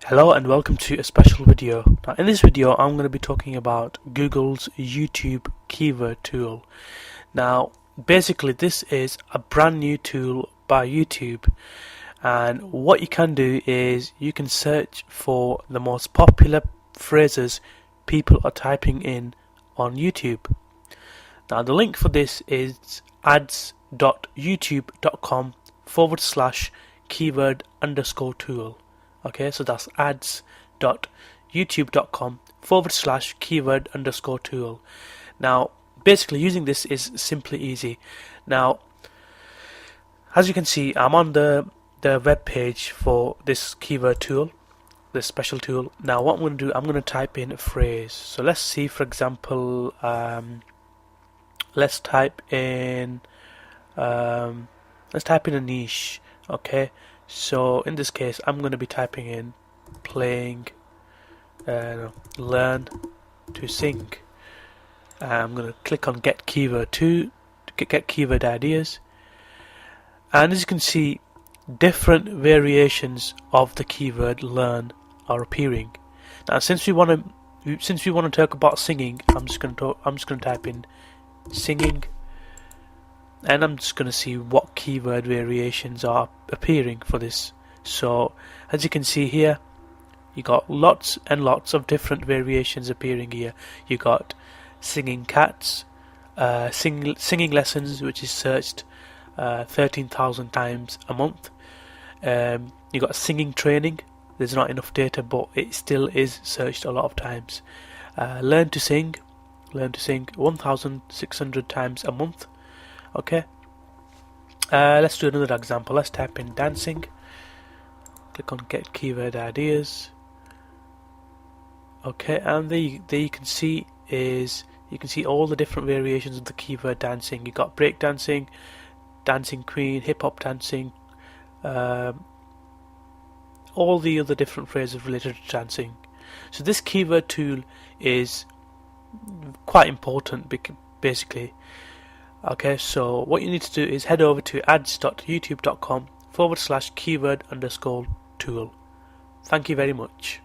Hello and welcome to a special video. Now in this video I'm going to be talking about Google's YouTube keyword tool. Now basically this is a brand new tool by YouTube, and what you can do is you can search for the most popular phrases people are typing in on YouTube. Now the link for this is ads.youtube.com/keyword_tool. Okay, so that's ads.youtube.com/keyword_tool. Now, basically using this is simply easy. Now, as you can see, I'm on the web page for this keyword tool, this special tool. Now, what I'm going to do, I'm going to type in a phrase. So let's see, for example, let's type in a niche. Okay. So in this case, I'm going to be typing in learn to sing. I'm going to click on get keyword to get keyword ideas, and as you can see, different variations of the keyword learn are appearing. Now, since we want to talk about singing, I'm just going to type in singing. And I'm just going to see what keyword variations are appearing for this. So as you can see here, you got lots and lots of different variations appearing here. You got singing cats, singing lessons, which is searched 13,000 times a month. You got singing training. There's not enough data, but it still is searched a lot of times. Learn to sing 1,600 times a month. Okay, let's do another example. Let's type in dancing, click on get keyword ideas. Okay, and there you can see all the different variations of the keyword dancing. You got break dancing, dancing queen, hip hop dancing, all the other different phrases related to dancing. So this keyword tool is quite important, basically. Okay, so what you need to do is head over to ads.youtube.com/keyword_tool. Thank you very much.